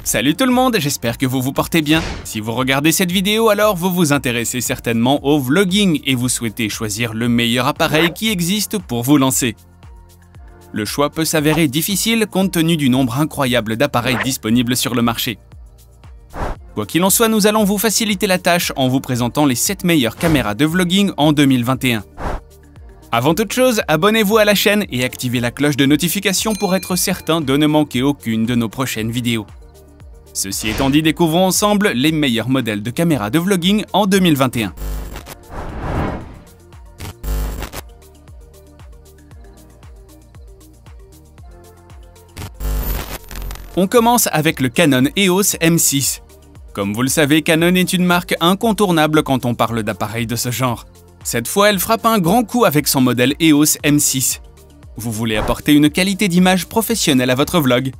Salut tout le monde, j'espère que vous vous portez bien. Si vous regardez cette vidéo, alors vous vous intéressez certainement au vlogging et vous souhaitez choisir le meilleur appareil qui existe pour vous lancer. Le choix peut s'avérer difficile compte tenu du nombre incroyable d'appareils disponibles sur le marché. Quoi qu'il en soit, nous allons vous faciliter la tâche en vous présentant les 7 meilleures caméras de vlogging en 2021. Avant toute chose, abonnez-vous à la chaîne et activez la cloche de notification pour être certain de ne manquer aucune de nos prochaines vidéos. Ceci étant dit, découvrons ensemble les meilleurs modèles de caméras de vlogging en 2021. On commence avec le Canon EOS M6. Comme vous le savez, Canon est une marque incontournable quand on parle d'appareils de ce genre. Cette fois, elle frappe un grand coup avec son modèle EOS M6. Vous voulez apporter une qualité d'image professionnelle à votre vlog?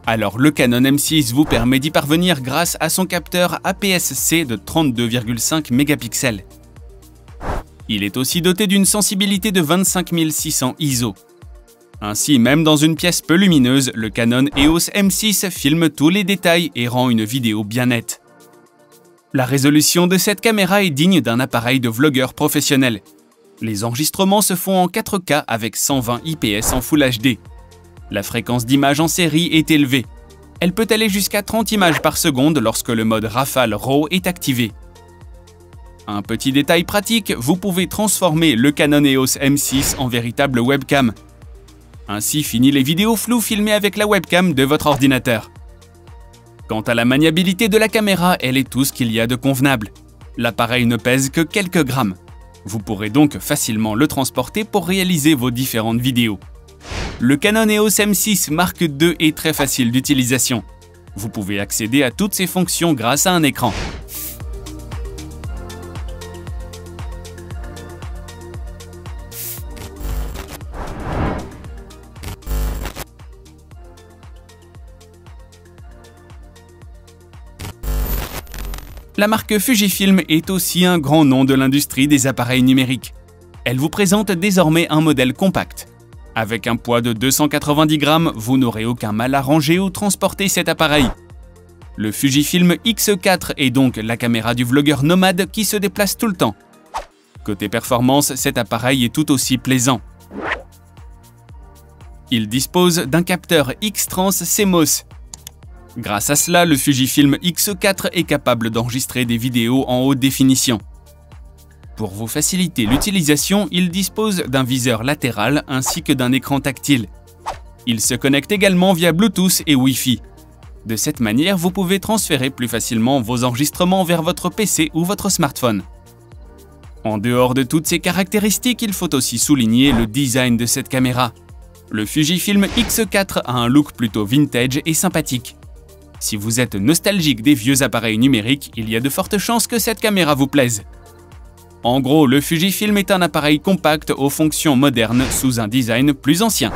Alors le Canon M6 vous permet d'y parvenir grâce à son capteur APS-C de 32,5 mégapixels. Il est aussi doté d'une sensibilité de 25600 ISO. Ainsi, même dans une pièce peu lumineuse, le Canon EOS M6 filme tous les détails et rend une vidéo bien nette. La résolution de cette caméra est digne d'un appareil de vlogueur professionnel. Les enregistrements se font en 4K avec 120 IPS en Full HD. La fréquence d'image en série est élevée. Elle peut aller jusqu'à 30 images par seconde lorsque le mode Rafale RAW est activé. Un petit détail pratique, vous pouvez transformer le Canon EOS M6 en véritable webcam. Ainsi, fini les vidéos floues filmées avec la webcam de votre ordinateur. Quant à la maniabilité de la caméra, elle est tout ce qu'il y a de convenable. L'appareil ne pèse que quelques grammes. Vous pourrez donc facilement le transporter pour réaliser vos différentes vidéos. Le Canon EOS M6 Mark II est très facile d'utilisation. Vous pouvez accéder à toutes ses fonctions grâce à un écran. La marque Fujifilm est aussi un grand nom de l'industrie des appareils numériques. Elle vous présente désormais un modèle compact. Avec un poids de 290 grammes, vous n'aurez aucun mal à ranger ou transporter cet appareil. Le Fujifilm X4 est donc la caméra du vlogueur nomade qui se déplace tout le temps. Côté performance, cet appareil est tout aussi plaisant. Il dispose d'un capteur X-Trans CMOS. Grâce à cela, le Fujifilm X4 est capable d'enregistrer des vidéos en haute définition. Pour vous faciliter l'utilisation, il dispose d'un viseur latéral ainsi que d'un écran tactile. Il se connecte également via Bluetooth et Wi-Fi. De cette manière, vous pouvez transférer plus facilement vos enregistrements vers votre PC ou votre smartphone. En dehors de toutes ces caractéristiques, il faut aussi souligner le design de cette caméra. Le Fujifilm X4 a un look plutôt vintage et sympathique. Si vous êtes nostalgique des vieux appareils numériques, il y a de fortes chances que cette caméra vous plaise. En gros, le Fujifilm est un appareil compact aux fonctions modernes sous un design plus ancien.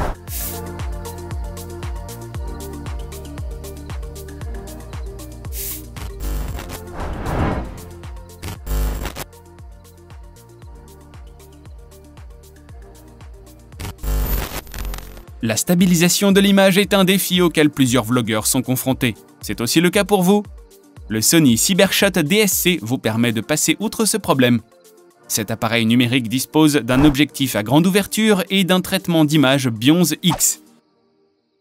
La stabilisation de l'image est un défi auquel plusieurs vlogueurs sont confrontés. C'est aussi le cas pour vous. Le Sony Cybershot DSC vous permet de passer outre ce problème. Cet appareil numérique dispose d'un objectif à grande ouverture et d'un traitement d'image Bionz X.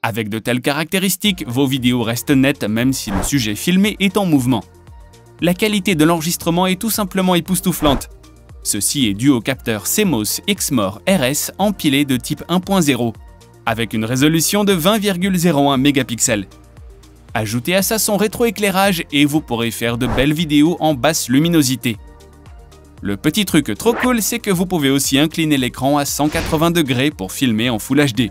Avec de telles caractéristiques, vos vidéos restent nettes même si le sujet filmé est en mouvement. La qualité de l'enregistrement est tout simplement époustouflante. Ceci est dû au capteur CMOS Exmor RS empilé de type 1.0, avec une résolution de 20,01 mégapixels. Ajoutez à ça son rétroéclairage et vous pourrez faire de belles vidéos en basse luminosité. Le petit truc trop cool, c'est que vous pouvez aussi incliner l'écran à 180 degrés pour filmer en Full HD.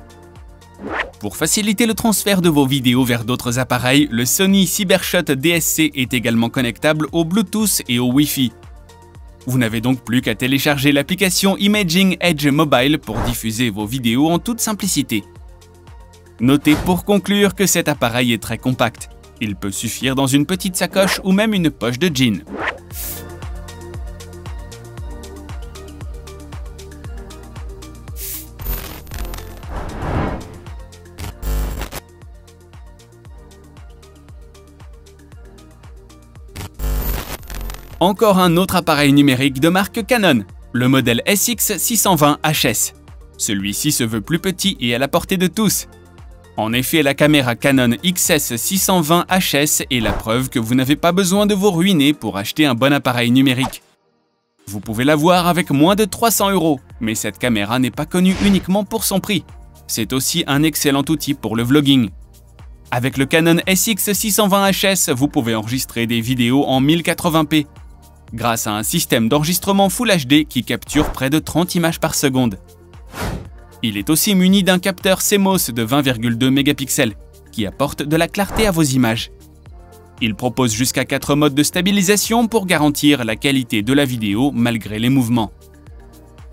Pour faciliter le transfert de vos vidéos vers d'autres appareils, le Sony Cybershot DSC est également connectable au Bluetooth et au Wi-Fi. Vous n'avez donc plus qu'à télécharger l'application Imaging Edge Mobile pour diffuser vos vidéos en toute simplicité. Notez pour conclure que cet appareil est très compact. Il peut suffire dans une petite sacoche ou même une poche de jean. Encore un autre appareil numérique de marque Canon, le modèle SX620HS. Celui-ci se veut plus petit et à la portée de tous. En effet, la caméra Canon XS620HS est la preuve que vous n'avez pas besoin de vous ruiner pour acheter un bon appareil numérique. Vous pouvez l'avoir avec moins de 300 €, mais cette caméra n'est pas connue uniquement pour son prix. C'est aussi un excellent outil pour le vlogging. Avec le Canon SX620HS, vous pouvez enregistrer des vidéos en 1080p, grâce à un système d'enregistrement Full HD qui capture près de 30 images par seconde. Il est aussi muni d'un capteur CMOS de 20,2 mégapixels, qui apporte de la clarté à vos images. Il propose jusqu'à 4 modes de stabilisation pour garantir la qualité de la vidéo malgré les mouvements.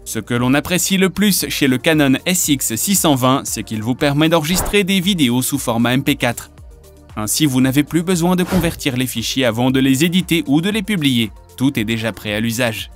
Ce que l'on apprécie le plus chez le Canon SX620, c'est qu'il vous permet d'enregistrer des vidéos sous format MP4. Ainsi, vous n'avez plus besoin de convertir les fichiers avant de les éditer ou de les publier. Tout est déjà prêt à l'usage.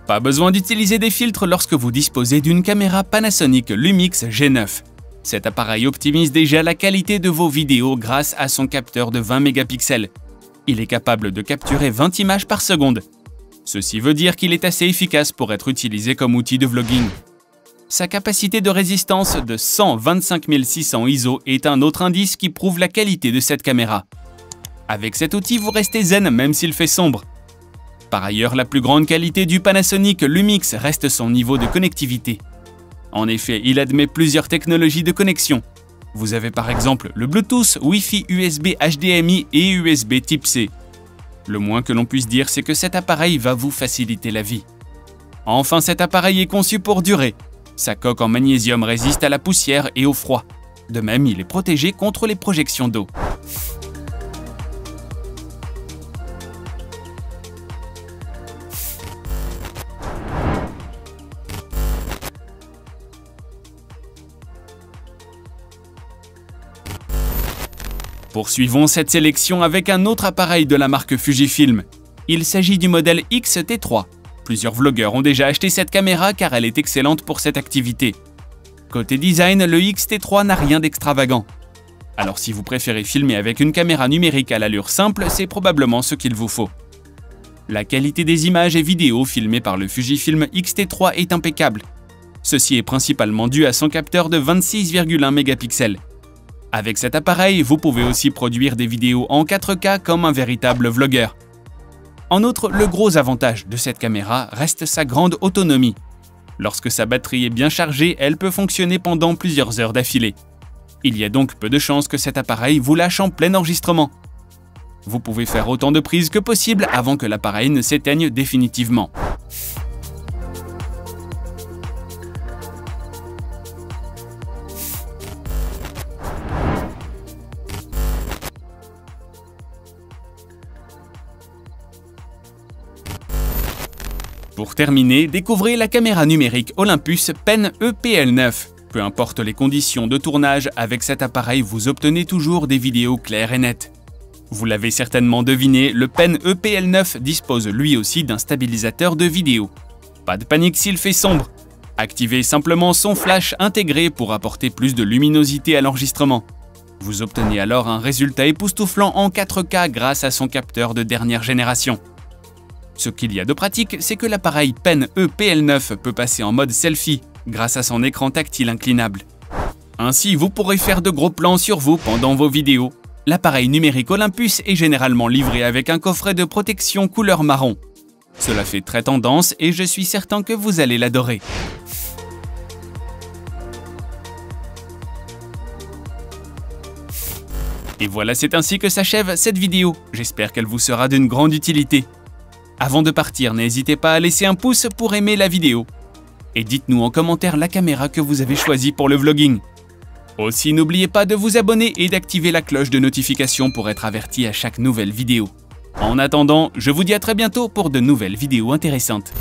Pas besoin d'utiliser des filtres lorsque vous disposez d'une caméra Panasonic Lumix G9. Cet appareil optimise déjà la qualité de vos vidéos grâce à son capteur de 20 mégapixels. Il est capable de capturer 20 images par seconde. Ceci veut dire qu'il est assez efficace pour être utilisé comme outil de vlogging. Sa capacité de résistance de 125 600 ISO est un autre indice qui prouve la qualité de cette caméra. Avec cet outil, vous restez zen même s'il fait sombre. Par ailleurs, la plus grande qualité du Panasonic Lumix reste son niveau de connectivité. En effet, il admet plusieurs technologies de connexion. Vous avez par exemple le Bluetooth, Wi-Fi, USB, HDMI et USB Type-C. Le moins que l'on puisse dire, c'est que cet appareil va vous faciliter la vie. Enfin, cet appareil est conçu pour durer. Sa coque en magnésium résiste à la poussière et au froid. De même, il est protégé contre les projections d'eau. Poursuivons cette sélection avec un autre appareil de la marque Fujifilm. Il s'agit du modèle X-T3. Plusieurs vlogueurs ont déjà acheté cette caméra car elle est excellente pour cette activité. Côté design, le X-T3 n'a rien d'extravagant. Alors si vous préférez filmer avec une caméra numérique à l'allure simple, c'est probablement ce qu'il vous faut. La qualité des images et vidéos filmées par le Fujifilm X-T3 est impeccable. Ceci est principalement dû à son capteur de 26,1 mégapixels. Avec cet appareil, vous pouvez aussi produire des vidéos en 4K comme un véritable vlogueur. En outre, le gros avantage de cette caméra reste sa grande autonomie. Lorsque sa batterie est bien chargée, elle peut fonctionner pendant plusieurs heures d'affilée. Il y a donc peu de chances que cet appareil vous lâche en plein enregistrement. Vous pouvez faire autant de prises que possible avant que l'appareil ne s'éteigne définitivement. Pour terminer, découvrez la caméra numérique Olympus Pen EPL9. Peu importe les conditions de tournage, avec cet appareil vous obtenez toujours des vidéos claires et nettes. Vous l'avez certainement deviné, le Pen EPL9 dispose lui aussi d'un stabilisateur de vidéo. Pas de panique s'il fait sombre. Activez simplement son flash intégré pour apporter plus de luminosité à l'enregistrement. Vous obtenez alors un résultat époustouflant en 4K grâce à son capteur de dernière génération. Ce qu'il y a de pratique, c'est que l'appareil Pen EPL9 peut passer en mode selfie grâce à son écran tactile inclinable. Ainsi, vous pourrez faire de gros plans sur vous pendant vos vidéos. L'appareil numérique Olympus est généralement livré avec un coffret de protection couleur marron. Cela fait très tendance et je suis certain que vous allez l'adorer. Et voilà, c'est ainsi que s'achève cette vidéo. J'espère qu'elle vous sera d'une grande utilité. Avant de partir, n'hésitez pas à laisser un pouce pour aimer la vidéo. Et dites-nous en commentaire la caméra que vous avez choisie pour le vlogging. Aussi, n'oubliez pas de vous abonner et d'activer la cloche de notification pour être averti à chaque nouvelle vidéo. En attendant, je vous dis à très bientôt pour de nouvelles vidéos intéressantes.